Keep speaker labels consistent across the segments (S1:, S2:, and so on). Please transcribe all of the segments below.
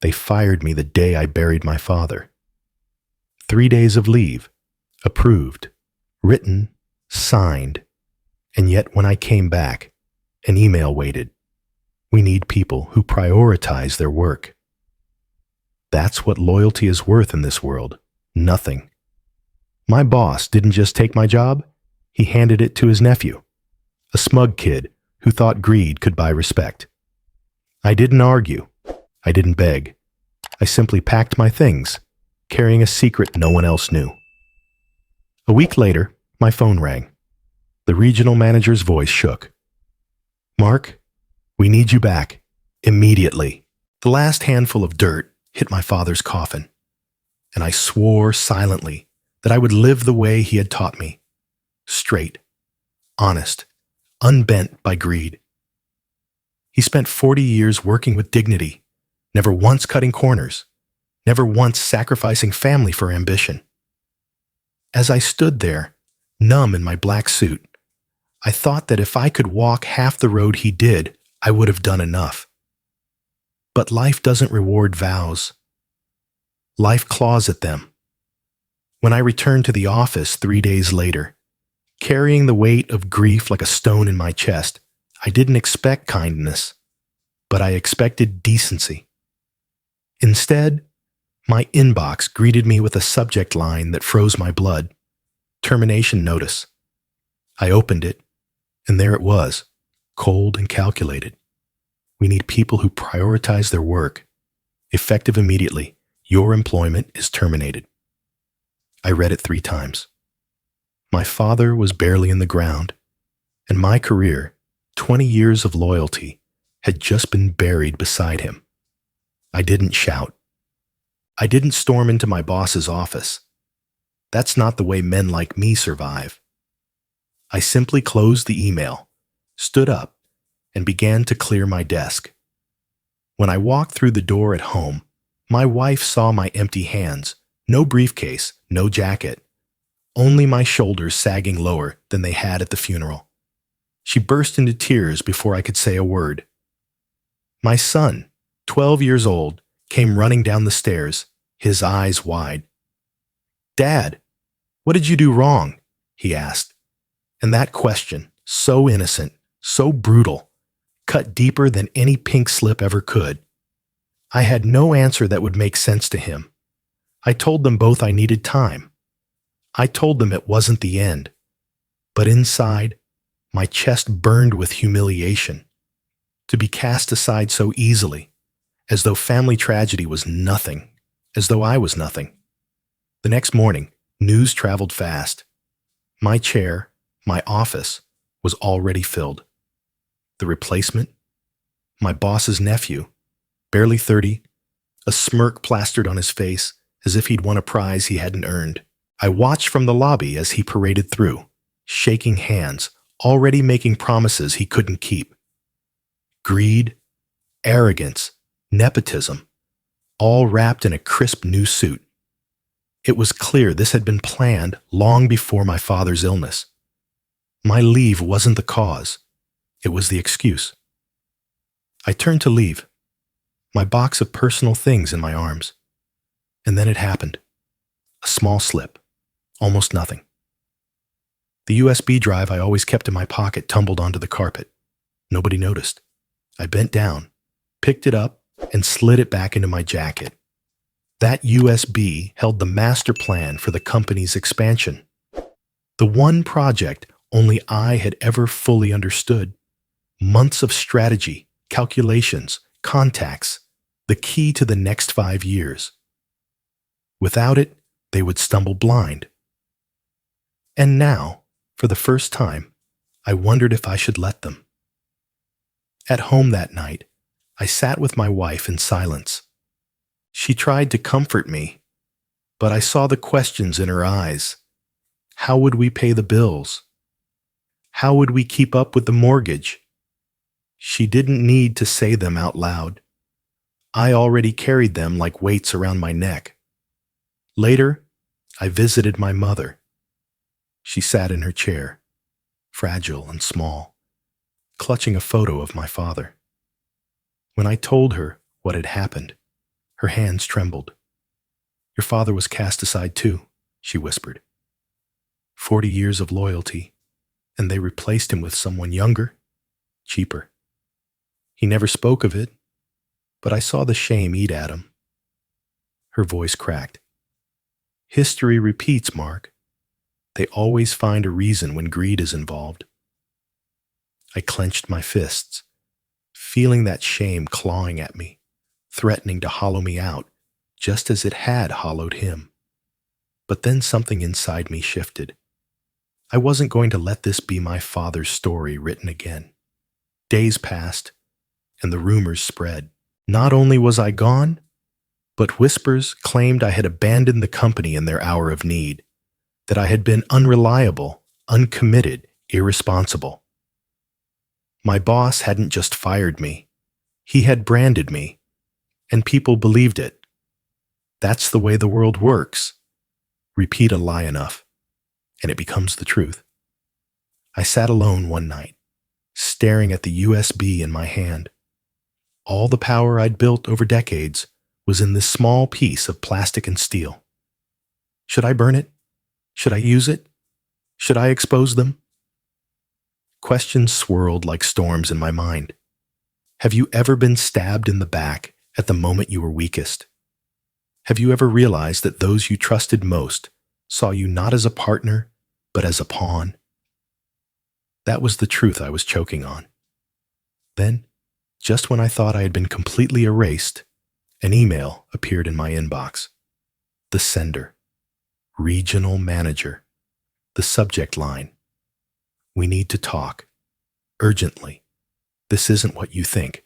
S1: They fired me the day I buried my father. 3 days of leave, approved, written, signed, and yet when I came back, an email waited. We need people who prioritize their work. That's what loyalty is worth in this world. Nothing. My boss didn't just take my job, he handed it to his nephew, a smug kid who thought greed could buy respect. I didn't argue. I didn't beg. I simply packed my things, carrying a secret no one else knew. A week later, my phone rang. The regional manager's voice shook. "Mark, we need you back. Immediately." The last handful of dirt hit my father's coffin, and I swore silently that I would live the way he had taught me. Straight, honest, unbent by greed. He spent 40 years working with dignity, never once cutting corners, never once sacrificing family for ambition. As I stood there, numb in my black suit, I thought that if I could walk half the road he did, I would have done enough. But life doesn't reward vows. Life claws at them. When I returned to the office 3 days later, carrying the weight of grief like a stone in my chest, I didn't expect kindness, but I expected decency. Instead, my inbox greeted me with a subject line that froze my blood. Termination notice. I opened it, and there it was, cold and calculated. We need people who prioritize their work. Effective immediately. Your employment is terminated. I read it 3 times. My father was barely in the ground, and my career, 20 years of loyalty, had just been buried beside him. I didn't shout. I didn't storm into my boss's office. That's not the way men like me survive. I simply closed the email, stood up, and began to clear my desk. When I walked through the door at home, my wife saw my empty hands, no briefcase, no jacket, only my shoulders sagging lower than they had at the funeral. She burst into tears before I could say a word. My son, 12 years old, came running down the stairs, his eyes wide. "Dad, what did you do wrong?" he asked. And that question, so innocent, so brutal, cut deeper than any pink slip ever could. I had no answer that would make sense to him. I told them both I needed time. I told them it wasn't the end. But inside, my chest burned with humiliation. To be cast aside so easily, as though family tragedy was nothing, as though I was nothing. The next morning, news traveled fast. My chair, my office, was already filled. The replacement? My boss's nephew, barely 30, a smirk plastered on his face as if he'd won a prize he hadn't earned. I watched from the lobby as he paraded through, shaking hands, already making promises he couldn't keep. Greed, arrogance, nepotism, all wrapped in a crisp new suit. It was clear this had been planned long before my father's illness. My leave wasn't the cause. It was the excuse. I turned to leave, my box of personal things in my arms. And then it happened. A small slip. Almost nothing. The USB drive I always kept in my pocket tumbled onto the carpet. Nobody noticed. I bent down, picked it up, and slid it back into my jacket. That USB held the master plan for the company's expansion. The one project only I had ever fully understood. Months of strategy, calculations, contacts, the key to the next 5 years. Without it, they would stumble blind. And now, for the first time, I wondered if I should let them. At home that night, I sat with my wife in silence. She tried to comfort me, but I saw the questions in her eyes. How would we pay the bills? How would we keep up with the mortgage? She didn't need to say them out loud. I already carried them like weights around my neck. Later, I visited my mother. She sat in her chair, fragile and small, clutching a photo of my father. When I told her what had happened, Her hands trembled. "Your father was cast aside too," she whispered. 40 years of loyalty, and they replaced him with someone younger, cheaper. He never spoke of it, but I saw the shame eat at him. Her voice cracked. "History repeats, Mark. They always find a reason when greed is involved." I clenched my fists, feeling that shame clawing at me, threatening to hollow me out, just as it had hollowed him. But then something inside me shifted. I wasn't going to let this be my father's story written again. Days passed, and the rumors spread. Not only was I gone, but whispers claimed I had abandoned the company in their hour of need, that I had been unreliable, uncommitted, irresponsible. My boss hadn't just fired me. He had branded me, and people believed it. That's the way the world works. Repeat a lie enough, and it becomes the truth. I sat alone one night, staring at the USB in my hand. All the power I'd built over decades was in this small piece of plastic and steel. Should I burn it? Should I use it? Should I expose them? Questions swirled like storms in my mind. Have you ever been stabbed in the back at the moment you were weakest? Have you ever realized that those you trusted most saw you not as a partner, but as a pawn? That was the truth I was choking on. Then, just when I thought I had been completely erased, an email appeared in my inbox. The sender, Regional Manager. The subject line, "We need to talk. Urgently. This isn't what you think."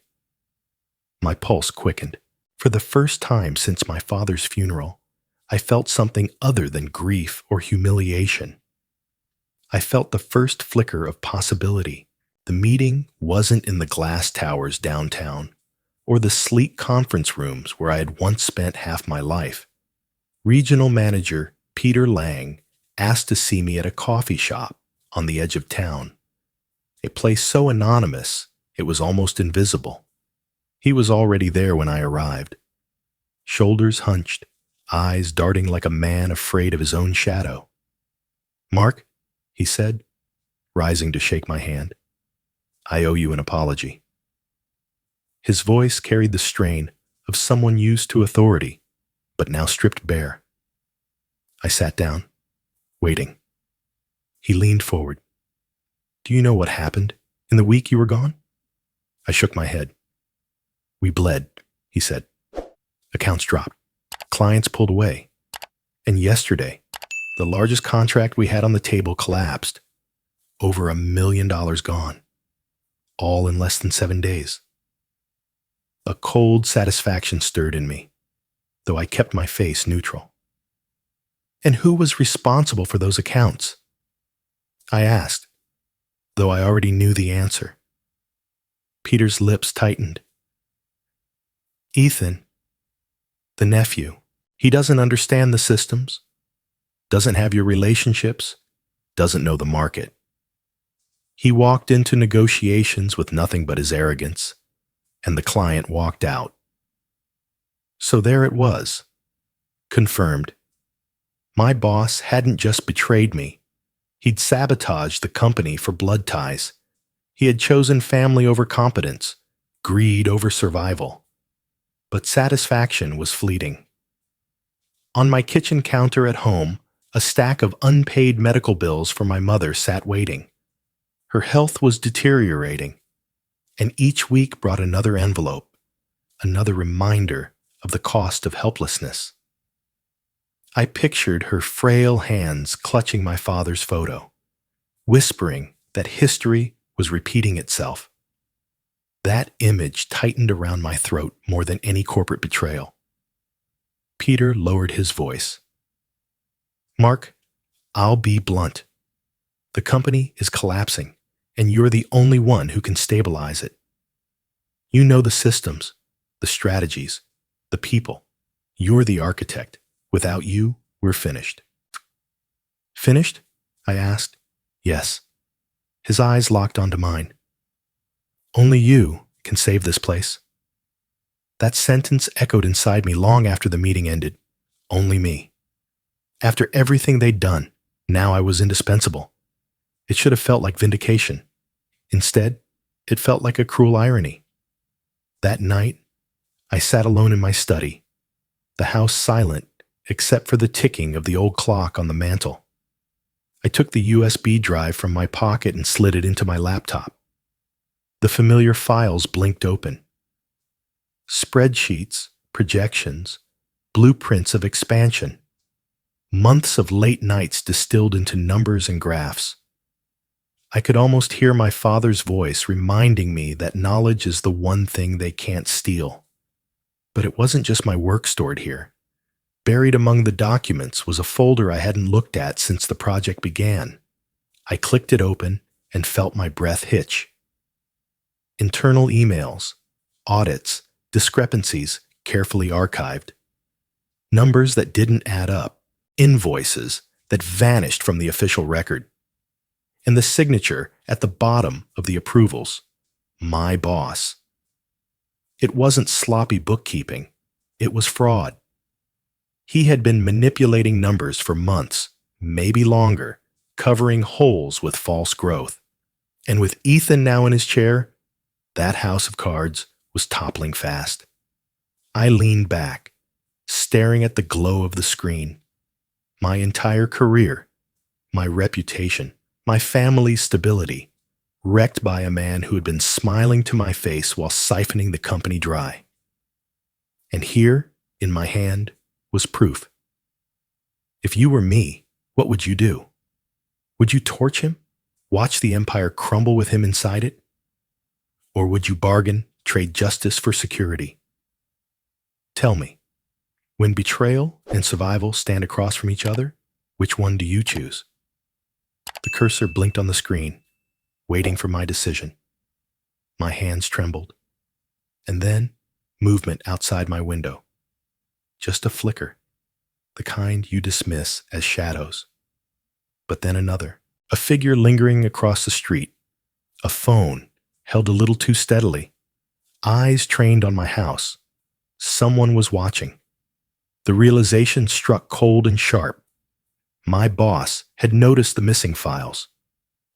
S1: My pulse quickened. For the first time since my father's funeral, I felt something other than grief or humiliation. I felt the first flicker of possibility. The meeting wasn't in the glass towers downtown, or the sleek conference rooms where I had once spent half my life. Regional Manager Peter Lang asked to see me at a coffee shop on the edge of town, a place so anonymous it was almost invisible. He was already there when I arrived. Shoulders hunched, eyes darting like a man afraid of his own shadow. "Mark," he said, rising to shake my hand, "I owe you an apology." His voice carried the strain of someone used to authority, but now stripped bare. I sat down, waiting. He leaned forward. "Do you know what happened in the week you were gone?" I shook my head. "We bled," he said. "Accounts dropped. Clients pulled away. And yesterday, the largest contract we had on the table collapsed. Over $1 million gone. All in less than 7 days." A cold satisfaction stirred in me, though I kept my face neutral. "And who was responsible for those accounts?" I asked, though I already knew the answer. Peter's lips tightened. "Ethan, the nephew, he doesn't understand the systems, doesn't have your relationships, doesn't know the market. He walked into negotiations with nothing but his arrogance, and the client walked out." So there it was, confirmed. My boss hadn't just betrayed me. He'd sabotaged the company for blood ties. He had chosen family over competence, greed over survival. But satisfaction was fleeting. On my kitchen counter at home, a stack of unpaid medical bills for my mother sat waiting. Her health was deteriorating, and each week brought another envelope, another reminder of the cost of helplessness. I pictured her frail hands clutching my father's photo, whispering that history was repeating itself. That image tightened around my throat more than any corporate betrayal. Peter lowered his voice. "Mark, I'll be blunt. The company is collapsing, and you're the only one who can stabilize it. You know the systems, the strategies, the people. You're the architect. Without you, we're finished." "Finished?" I asked. "Yes." His eyes locked onto mine. "Only you can save this place." That sentence echoed inside me long after the meeting ended. Only me. After everything they'd done, now I was indispensable. It should have felt like vindication. Instead, it felt like a cruel irony. That night, I sat alone in my study, the house silent except for the ticking of the old clock on the mantel. I took the USB drive from my pocket and slid it into my laptop. The familiar files blinked open. Spreadsheets, projections, blueprints of expansion. Months of late nights distilled into numbers and graphs. I could almost hear my father's voice reminding me that knowledge is the one thing they can't steal. But it wasn't just my work stored here. Buried among the documents was a folder I hadn't looked at since the project began. I clicked it open and felt my breath hitch. Internal emails, audits, discrepancies carefully archived. Numbers that didn't add up, invoices that vanished from the official record. And the signature at the bottom of the approvals, my boss. It wasn't sloppy bookkeeping, it was fraud. He had been manipulating numbers for months, maybe longer, covering holes with false growth. And with Ethan now in his chair, that house of cards was toppling fast. I leaned back, staring at the glow of the screen. My entire career, my reputation, my family's stability, wrecked by a man who had been smiling to my face while siphoning the company dry. And here, in my hand, was proof. If you were me, what would you do? Would you torch him? Watch the empire crumble with him inside it? Or would you bargain, trade justice for security? Tell me, when betrayal and survival stand across from each other, which one do you choose? The cursor blinked on the screen, waiting for my decision. My hands trembled. And then, movement outside my window. Just a flicker, the kind you dismiss as shadows. But then another, a figure lingering across the street, a phone held a little too steadily, eyes trained on my house. Someone was watching. The realization struck cold and sharp. My boss had noticed the missing files.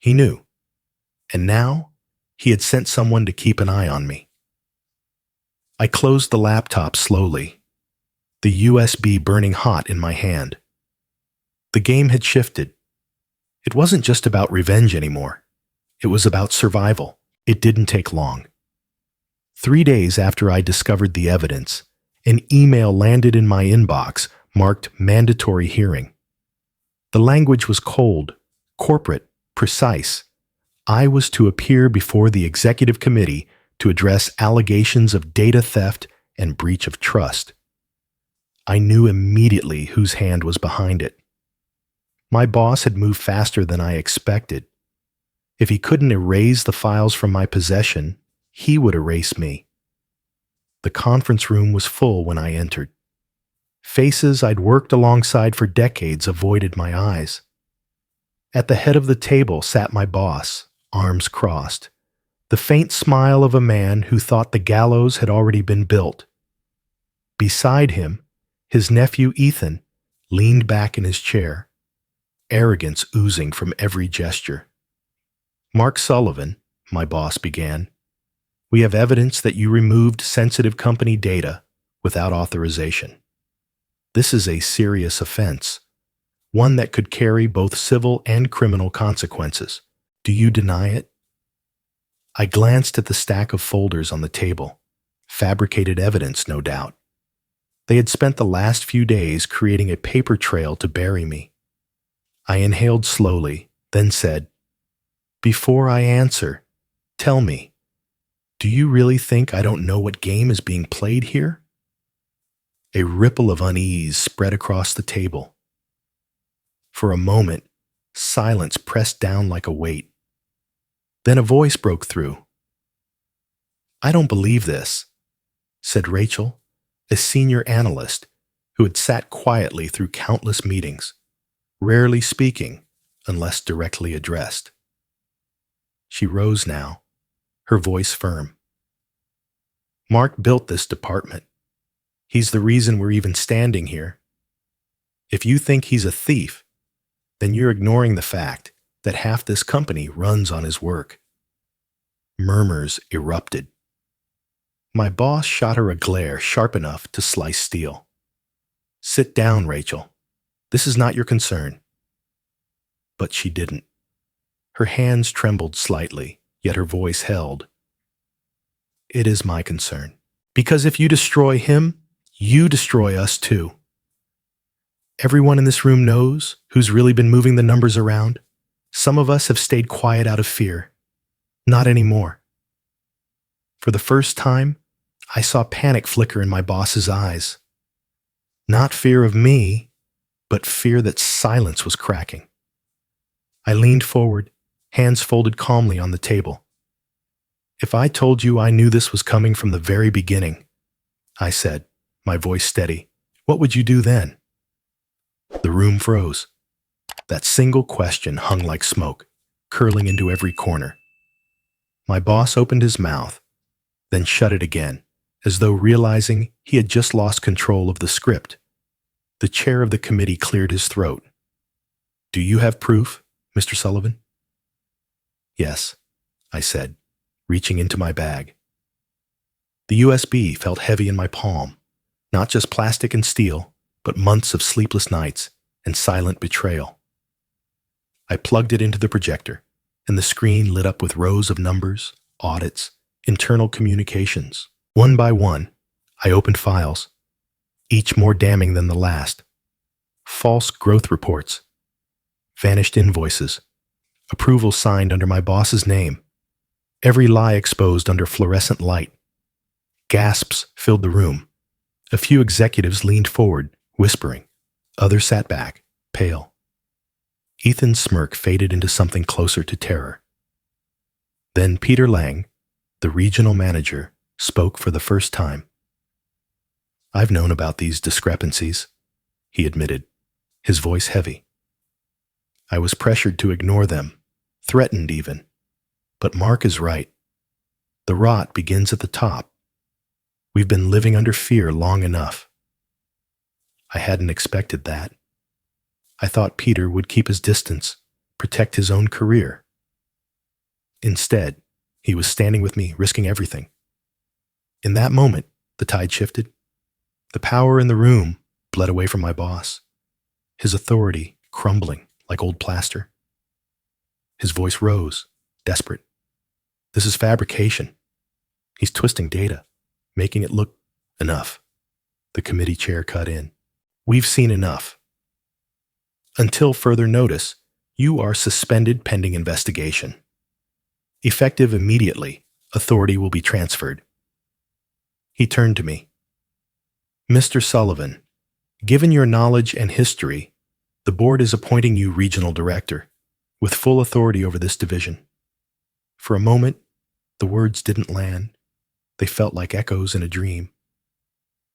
S1: He knew. And now, he had sent someone to keep an eye on me. I closed the laptop slowly, the USB burning hot in my hand. The game had shifted. It wasn't just about revenge anymore. It was about survival. It didn't take long. 3 days after I discovered the evidence, an email landed in my inbox marked mandatory hearing. The language was cold, corporate, precise. I was to appear before the executive committee to address allegations of data theft and breach of trust. I knew immediately whose hand was behind it. My boss had moved faster than I expected. If he couldn't erase the files from my possession, he would erase me. The conference room was full when I entered. Faces I'd worked alongside for decades avoided my eyes. At the head of the table sat my boss, arms crossed, the faint smile of a man who thought the gallows had already been built. Beside him, his nephew Ethan leaned back in his chair, arrogance oozing from every gesture. "Mark Sullivan," my boss began, "we have evidence that you removed sensitive company data without authorization. This is a serious offense, one that could carry both civil and criminal consequences. Do you deny it?" I glanced at the stack of folders on the table. Fabricated evidence, no doubt. They had spent the last few days creating a paper trail to bury me. I inhaled slowly, then said, "Before I answer, tell me, do you really think I don't know what game is being played here?" A ripple of unease spread across the table. For a moment, silence pressed down like a weight. Then a voice broke through. "I don't believe this," said Rachel, a senior analyst who had sat quietly through countless meetings, rarely speaking unless directly addressed. She rose now, her voice firm. Mark built this department. He's the reason we're even standing here. If you think he's a thief, then you're ignoring the fact that half this company runs on his work." Murmurs erupted. My boss shot her a glare sharp enough to slice steel. "Sit down, Rachel. This is not your concern." But she didn't. Her hands trembled slightly, yet her voice held. "It is my concern. Because if you destroy him, you destroy us too. Everyone in this room knows who's really been moving the numbers around. Some of us have stayed quiet out of fear. Not anymore." For the first time, I saw panic flicker in my boss's eyes. Not fear of me, but fear that silence was cracking. I leaned forward, hands folded calmly on the table. "If I told you I knew this was coming from the very beginning," I said, my voice steady, "what would you do then?" The room froze. That single question hung like smoke, curling into every corner. My boss opened his mouth, then shut it again, as though realizing he had just lost control of the script. The chair of the committee cleared his throat. "Do you have proof, Mr. Sullivan?" "Yes," I said, reaching into my bag. The USB felt heavy in my palm, not just plastic and steel, but months of sleepless nights and silent betrayal. I plugged it into the projector, and the screen lit up with rows of numbers, audits, internal communications. One by one, I opened files, each more damning than the last. False growth reports, vanished invoices, approval signed under my boss's name, every lie exposed under fluorescent light. Gasps filled the room. A few executives leaned forward, whispering. Others sat back, pale. Ethan's smirk faded into something closer to terror. Then Peter Lang, the regional manager, spoke for the first time. "I've known about these discrepancies," he admitted, his voice heavy. "I was pressured to ignore them, threatened even. But Mark is right. The rot begins at the top. We've been living under fear long enough." I hadn't expected that. I thought Peter would keep his distance, protect his own career. Instead, he was standing with me, risking everything. In that moment, the tide shifted. The power in the room bled away from my boss, his authority crumbling like old plaster. His voice rose, desperate. "This is fabrication. He's twisting data, making it look enough." The committee chair cut in. "We've seen enough. Until further notice, you are suspended pending investigation. Effective immediately, authority will be transferred." He turned to me. "Mr. Sullivan, given your knowledge and history, the board is appointing you regional director, with full authority over this division." For a moment, the words didn't land. They felt like echoes in a dream.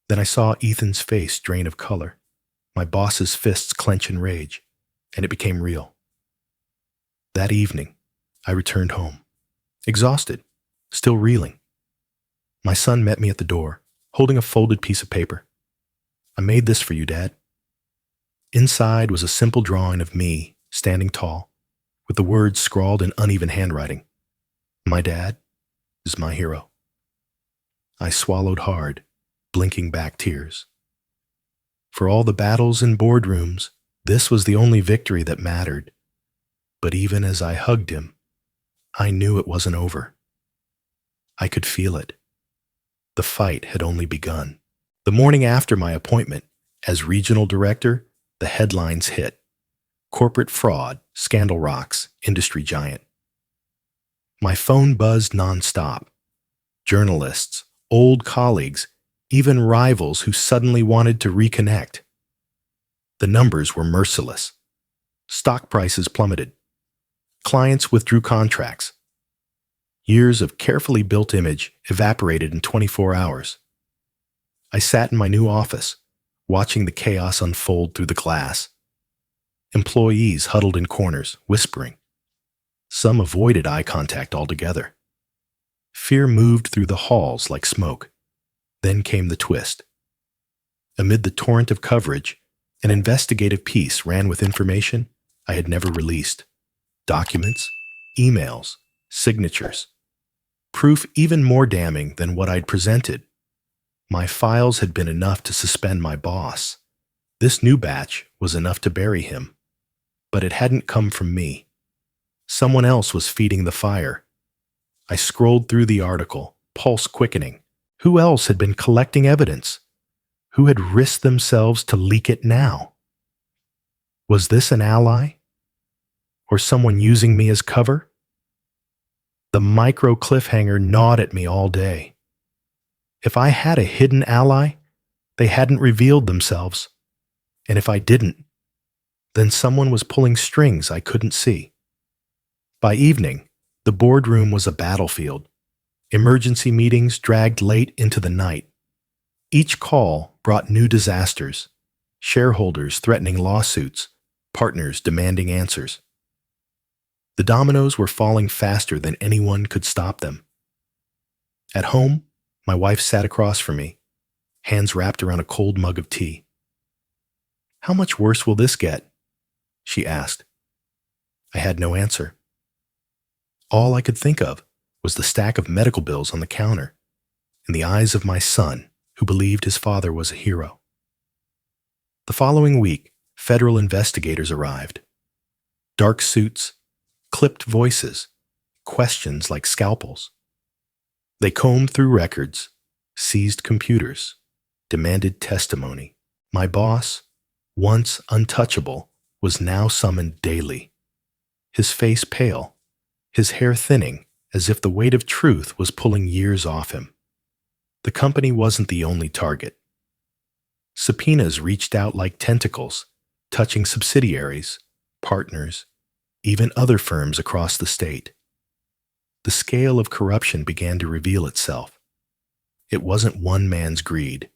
S1: Then I saw Ethan's face drain of color, my boss's fists clench in rage, and it became real. That evening, I returned home, exhausted, still reeling. My son met me at the door, holding a folded piece of paper. "I made this for you, Dad." Inside was a simple drawing of me, standing tall, with the words scrawled in uneven handwriting. "My dad is my hero." I swallowed hard, blinking back tears. For all the battles in boardrooms, this was the only victory that mattered. But even as I hugged him, I knew it wasn't over. I could feel it. The fight had only begun. The morning after my appointment, as regional director, the headlines hit. Corporate fraud, scandal rocks, industry giant. My phone buzzed nonstop. Journalists, old colleagues, even rivals who suddenly wanted to reconnect. The numbers were merciless. Stock prices plummeted. Clients withdrew contracts. Years of carefully built image evaporated in 24 hours. I sat in my new office, watching the chaos unfold through the glass. Employees huddled in corners, whispering. Some avoided eye contact altogether. Fear moved through the halls like smoke, Then came the twist. Amid the torrent of coverage, an investigative piece ran with information I had never released. Documents, emails, signatures. Proof even more damning than what I'd presented. My files had been enough to suspend my boss. This new batch was enough to bury him. But it hadn't come from me. Someone else was feeding the fire. I scrolled through the article, pulse quickening. Who else had been collecting evidence? Who had risked themselves to leak it now? Was this an ally? Or someone using me as cover? The micro cliffhanger gnawed at me all day. If I had a hidden ally, they hadn't revealed themselves. And if I didn't, then someone was pulling strings I couldn't see. By evening, the boardroom was a battlefield. Emergency meetings dragged late into the night. Each call brought new disasters, shareholders threatening lawsuits, partners demanding answers. The dominoes were falling faster than anyone could stop them. At home, my wife sat across from me, hands wrapped around a cold mug of tea. "How much worse will this get?" she asked. I had no answer. All I could think of was the stack of medical bills on the counter and the eyes of my son, who believed his father was a hero. The following week, federal investigators arrived. Dark suits, clipped voices, questions like scalpels. They combed through records, seized computers, demanded testimony. My boss, once untouchable, was now summoned daily. His face pale, his hair thinning, as if the weight of truth was pulling years off him. The company wasn't the only target. Subpoenas reached out like tentacles, touching subsidiaries, partners, even other firms across the state. The scale of corruption began to reveal itself. It wasn't one man's greed.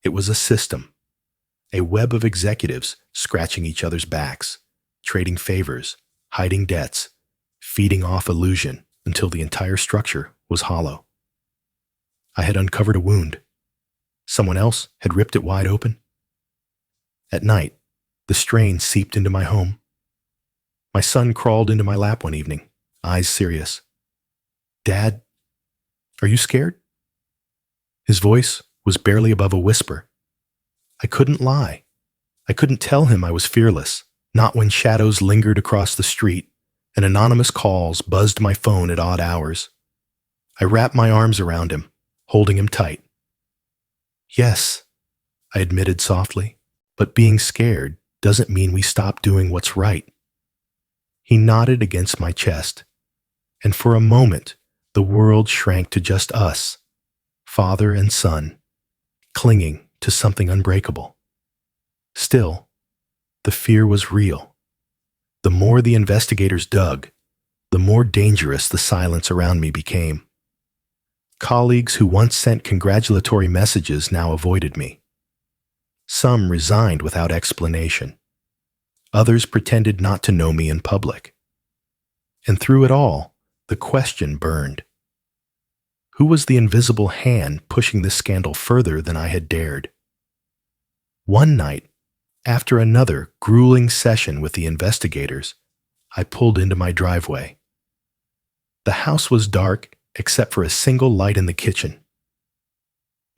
S1: It was a system, a web of executives scratching each other's backs, trading favors, hiding debts, feeding off illusion until the entire structure was hollow. I had uncovered a wound. Someone else had ripped it wide open. At night, the strain seeped into my home. My son crawled into my lap one evening, eyes serious. "Dad, are you scared?" His voice was barely above a whisper. I couldn't lie. I couldn't tell him I was fearless, not when shadows lingered across the street and anonymous calls buzzed my phone at odd hours. I wrapped my arms around him, holding him tight. "Yes," I admitted softly, "but being scared doesn't mean we stop doing what's right." He nodded against my chest, and for a moment, the world shrank to just us, father and son, clinging to something unbreakable. Still, the fear was real. The more the investigators dug, the more dangerous the silence around me became. Colleagues who once sent congratulatory messages now avoided me. Some resigned without explanation. Others pretended not to know me in public. And through it all, the question burned. Who was the invisible hand pushing this scandal further than I had dared? One night, after another grueling session with the investigators, I pulled into my driveway. The house was dark except for a single light in the kitchen.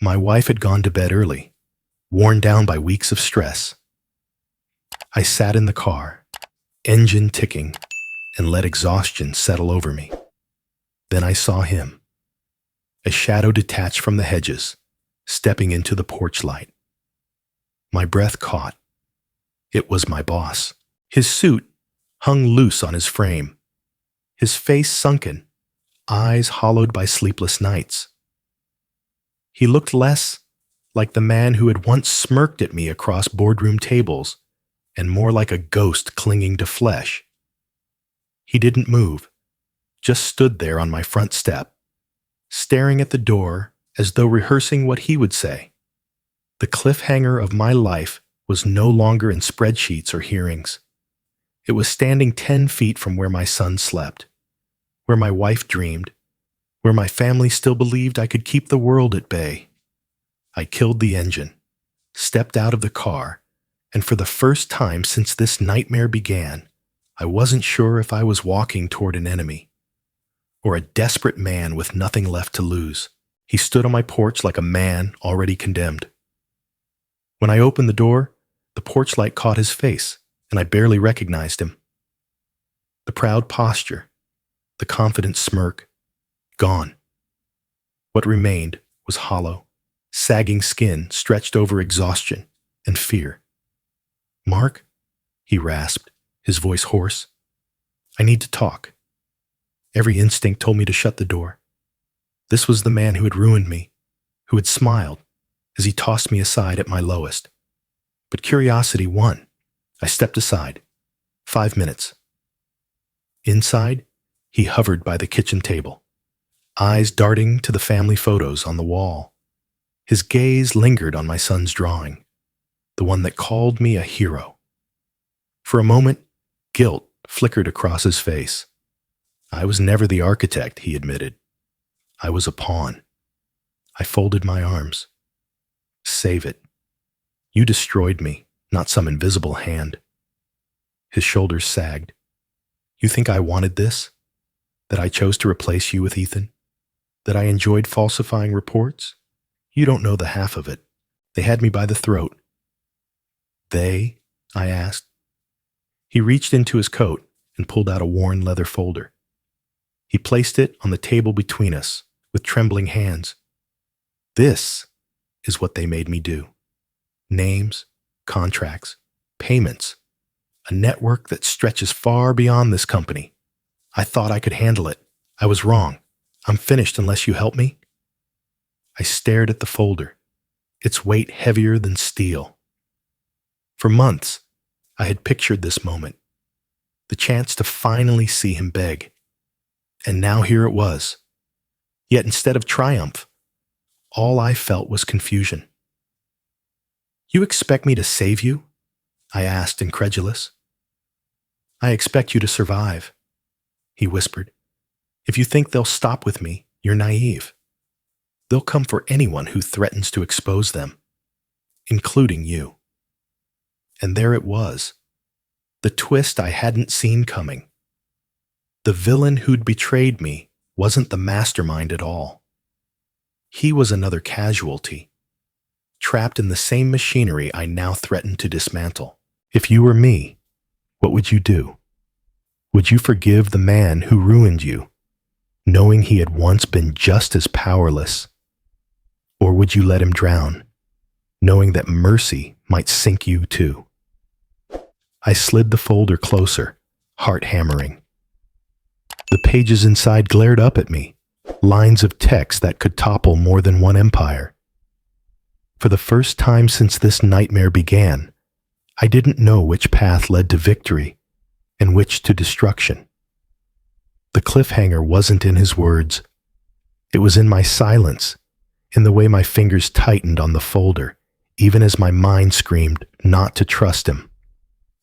S1: My wife had gone to bed early, worn down by weeks of stress. I sat in the car, engine ticking, and let exhaustion settle over me. Then I saw him, a shadow detached from the hedges, stepping into the porch light. My breath caught. It was my boss. His suit hung loose on his frame, his face sunken, eyes hollowed by sleepless nights. He looked less like the man who had once smirked at me across boardroom tables and more like a ghost clinging to flesh. He didn't move, just stood there on my front step, staring at the door as though rehearsing what he would say. The cliffhanger of my life was no longer in spreadsheets or hearings. It was standing 10 feet from where my son slept, where my wife dreamed, where my family still believed I could keep the world at bay. I killed the engine, stepped out of the car, and for the first time since this nightmare began, I wasn't sure if I was walking toward an enemy or a desperate man with nothing left to lose. He stood on my porch like a man already condemned. When I opened the door, the porch light caught his face, and I barely recognized him. The proud posture, the confident smirk, gone. What remained was hollow, sagging skin stretched over exhaustion and fear. "Mark," he rasped, his voice hoarse. "I need to talk." Every instinct told me to shut the door. This was the man who had ruined me, who had smiled as he tossed me aside at my lowest. But curiosity won. I stepped aside. 5 minutes. Inside, he hovered by the kitchen table, eyes darting to the family photos on the wall. His gaze lingered on my son's drawing, the one that called me a hero. For a moment, guilt flickered across his face. I was never the architect, he admitted. I was a pawn. I folded my arms. Save it. You destroyed me, not some invisible hand. His shoulders sagged. You think I wanted this? That I chose to replace you with Ethan? That I enjoyed falsifying reports? You don't know the half of it. They had me by the throat. They? I asked. He reached into his coat and pulled out a worn leather folder. He placed it on the table between us with trembling hands. This is what they made me do. Names, contracts, payments, a network that stretches far beyond this company. I thought I could handle it. I was wrong. I'm finished unless you help me. I stared at the folder, its weight heavier than steel. For months, I had pictured this moment, the chance to finally see him beg. And now here it was. Yet instead of triumph, all I felt was confusion. You expect me to save you? I asked, incredulous. I expect you to survive, he whispered. If you think they'll stop with me, you're naive. They'll come for anyone who threatens to expose them, including you. And there it was, the twist I hadn't seen coming. The villain who'd betrayed me wasn't the mastermind at all. He was another casualty, trapped in the same machinery I now threatened to dismantle. If you were me, what would you do? Would you forgive the man who ruined you, knowing he had once been just as powerless? Or would you let him drown, knowing that mercy might sink you too? I slid the folder closer, heart hammering. The pages inside glared up at me, lines of text that could topple more than one empire. For the first time since this nightmare began, I didn't know which path led to victory and which to destruction. The cliffhanger wasn't in his words. It was in my silence, in the way my fingers tightened on the folder, even as my mind screamed not to trust him.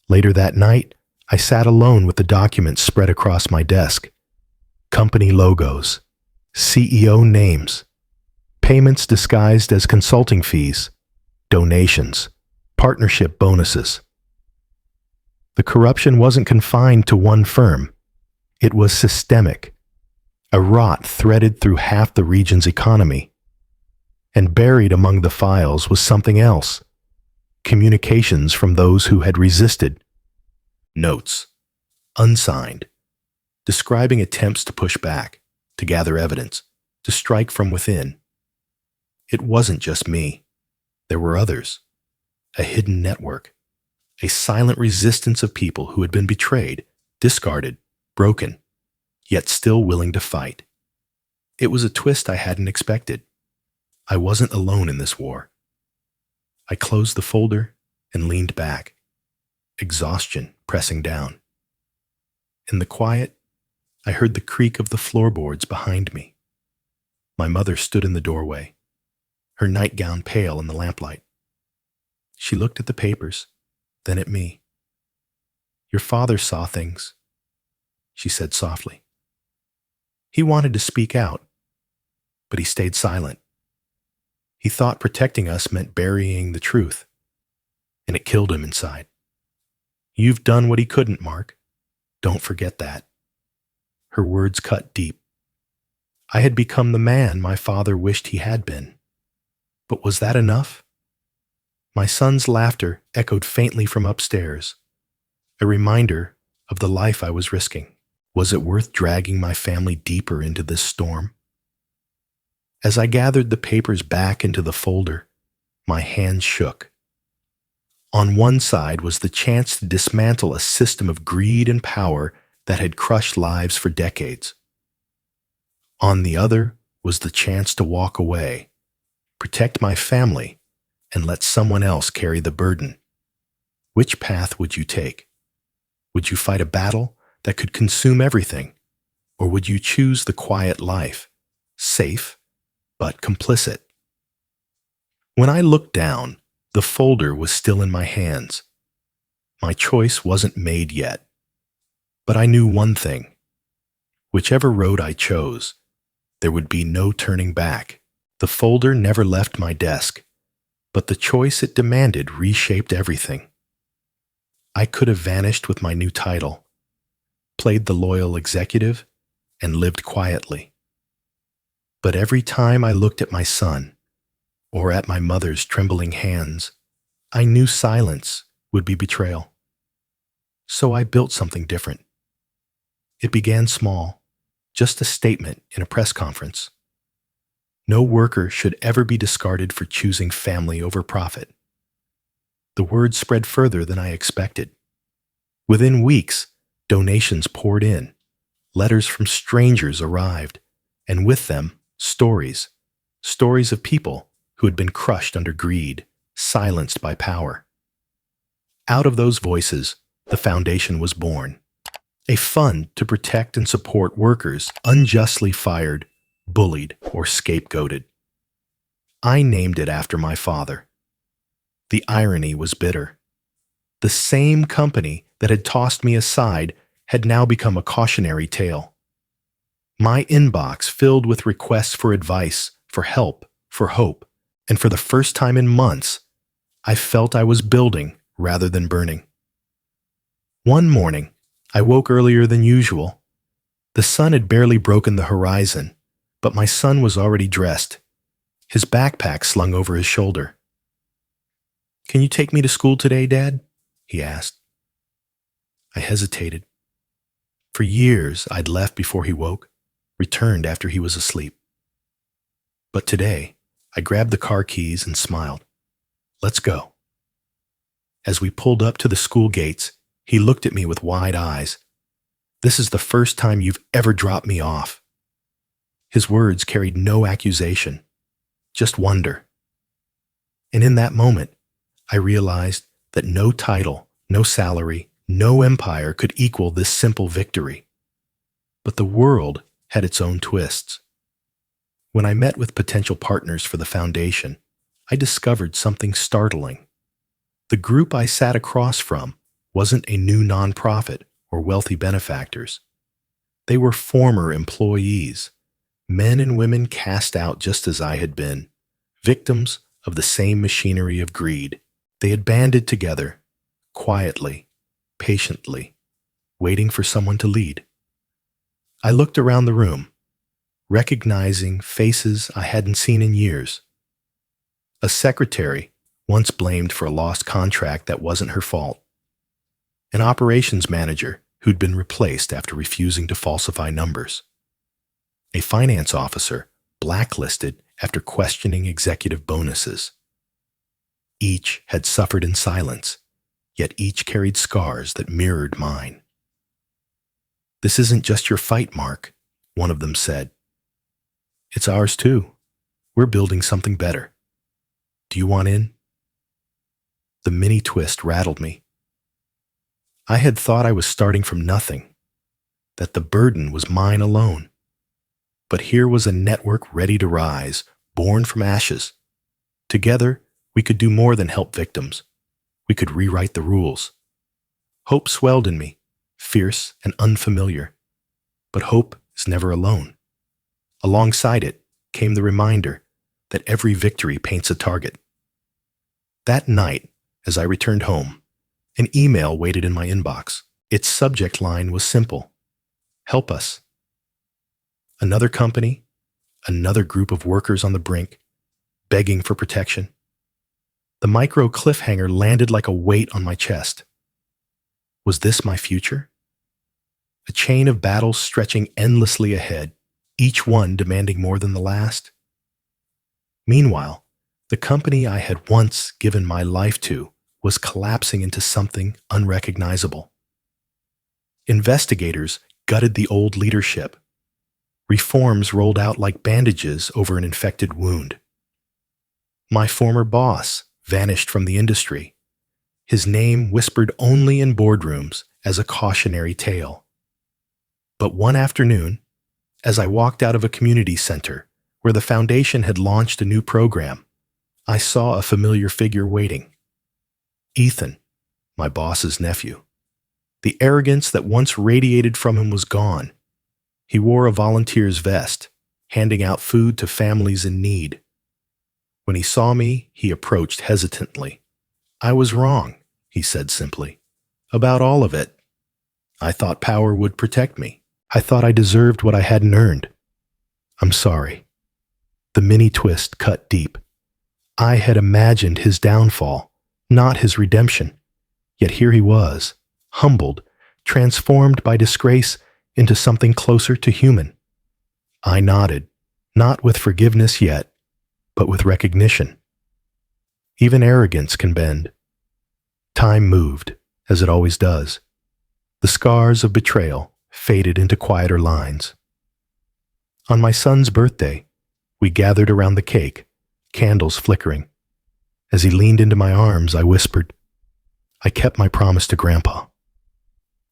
S1: Later that night, I sat alone with the documents spread across my desk. Company logos, CEO names, payments disguised as consulting fees, donations, partnership bonuses. The corruption wasn't confined to one firm. It was systemic, a rot threaded through half the region's economy. And buried among the files was something else, communications from those who had resisted. Notes, unsigned, describing attempts to push back, to gather evidence, to strike from within. It wasn't just me. There were others. A hidden network. A silent resistance of people who had been betrayed, discarded, broken, yet still willing to fight. It was a twist I hadn't expected. I wasn't alone in this war. I closed the folder and leaned back, exhaustion pressing down. In the quiet, I heard the creak of the floorboards behind me. My mother stood in the doorway, her nightgown pale in the lamplight. She looked at the papers, then at me. Your father saw things, she said softly. He wanted to speak out, but he stayed silent. He thought protecting us meant burying the truth, and it killed him inside. You've done what he couldn't, Mark. Don't forget that. Her words cut deep. I had become the man my father wished he had been. But was that enough? My son's laughter echoed faintly from upstairs, a reminder of the life I was risking. Was it worth dragging my family deeper into this storm? As I gathered the papers back into the folder, my hands shook. On one side was the chance to dismantle a system of greed and power that had crushed lives for decades. On the other was the chance to walk away, protect my family, and let someone else carry the burden. Which path would you take? Would you fight a battle that could consume everything, or would you choose the quiet life, safe but complicit? When I looked down, the folder was still in my hands. My choice wasn't made yet, but I knew one thing. Whichever road I chose, there would be no turning back. The folder never left my desk, but the choice it demanded reshaped everything. I could have vanished with my new title, played the loyal executive, and lived quietly. But every time I looked at my son, or at my mother's trembling hands, I knew silence would be betrayal. So I built something different. It began small, just a statement in a press conference. No worker should ever be discarded for choosing family over profit. The word spread further than I expected. Within weeks, donations poured in, letters from strangers arrived, and with them, stories of people who had been crushed under greed, silenced by power. Out of those voices, the foundation was born, a fund to protect and support workers unjustly fired, bullied, or scapegoated. I named it after my father. The irony was bitter. The same company that had tossed me aside had now become a cautionary tale. My inbox filled with requests for advice, for help, for hope, and for the first time in months, I felt I was building rather than burning. One morning, I woke earlier than usual. The sun had barely broken the horizon, but my son was already dressed, his backpack slung over his shoulder. "Can you take me to school today, Dad?" he asked. I hesitated. For years, I'd left before he woke, returned after he was asleep. But today, I grabbed the car keys and smiled. "Let's go." As we pulled up to the school gates, he looked at me with wide eyes. "This is the first time you've ever dropped me off." His words carried no accusation, just wonder. And in that moment, I realized that no title, no salary, no empire could equal this simple victory. But the world had its own twists. When I met with potential partners for the foundation, I discovered something startling. The group I sat across from wasn't a new nonprofit or wealthy benefactors. They were former employees, men and women cast out just as I had been, victims of the same machinery of greed. They had banded together, quietly, patiently, waiting for someone to lead. I looked around the room, recognizing faces I hadn't seen in years. A secretary, once blamed for a lost contract that wasn't her fault. An operations manager who'd been replaced after refusing to falsify numbers. A finance officer blacklisted after questioning executive bonuses. Each had suffered in silence, yet each carried scars that mirrored mine. "This isn't just your fight, Mark," one of them said. "It's ours too. We're building something better. Do you want in?" The mini twist rattled me. I had thought I was starting from nothing, that the burden was mine alone. But here was a network ready to rise, born from ashes. Together, we could do more than help victims. We could rewrite the rules. Hope swelled in me, fierce and unfamiliar. But hope is never alone. Alongside it came the reminder that every victory paints a target. That night, as I returned home, an email waited in my inbox. Its subject line was simple: help us. Another company, another group of workers on the brink, begging for protection. The micro cliffhanger landed like a weight on my chest. Was this my future? A chain of battles stretching endlessly ahead, each one demanding more than the last? Meanwhile, the company I had once given my life to was collapsing into something unrecognizable. Investigators gutted the old leadership. Reforms rolled out like bandages over an infected wound. My former boss vanished from the industry, his name whispered only in boardrooms as a cautionary tale. But one afternoon, as I walked out of a community center where the foundation had launched a new program, I saw a familiar figure waiting. Ethan, my boss's nephew. The arrogance that once radiated from him was gone. He wore a volunteer's vest, handing out food to families in need. When he saw me, he approached hesitantly. "I was wrong," he said simply, "about all of it. I thought power would protect me. I thought I deserved what I hadn't earned. I'm sorry." The mini twist cut deep. I had imagined his downfall, not his redemption. Yet here he was, humbled, transformed by disgrace into something closer to human. I nodded, not with forgiveness yet, but with recognition. Even arrogance can bend. Time moved, as it always does. The scars of betrayal faded into quieter lines. On my son's birthday, we gathered around the cake, candles flickering. As he leaned into my arms, I whispered, "I kept my promise to Grandpa."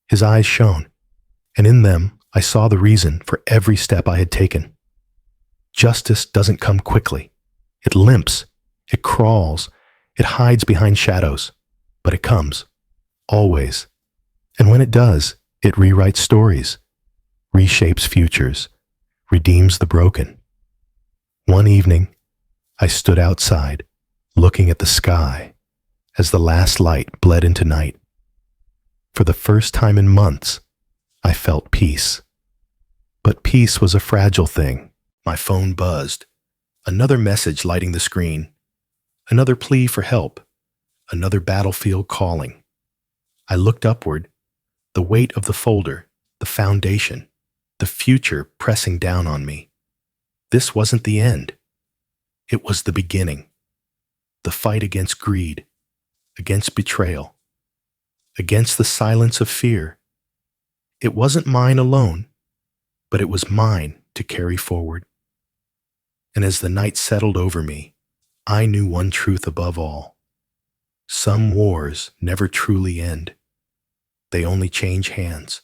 S1: His eyes shone, and in them I saw the reason for every step I had taken. Justice doesn't come quickly. It limps, it crawls, it hides behind shadows, but it comes, always. And when it does, it rewrites stories, reshapes futures, redeems the broken. One evening, I stood outside, looking at the sky as the last light bled into night. For the first time in months, I felt peace. But peace was a fragile thing. My phone buzzed. Another message lighting the screen. Another plea for help. Another battlefield calling. I looked upward, the weight of the folder, the foundation, the future pressing down on me. This wasn't the end. It was the beginning. The fight against greed, against betrayal, against the silence of fear. It wasn't mine alone, but it was mine to carry forward. And as the night settled over me, I knew one truth above all. Some wars never truly end. They only change hands.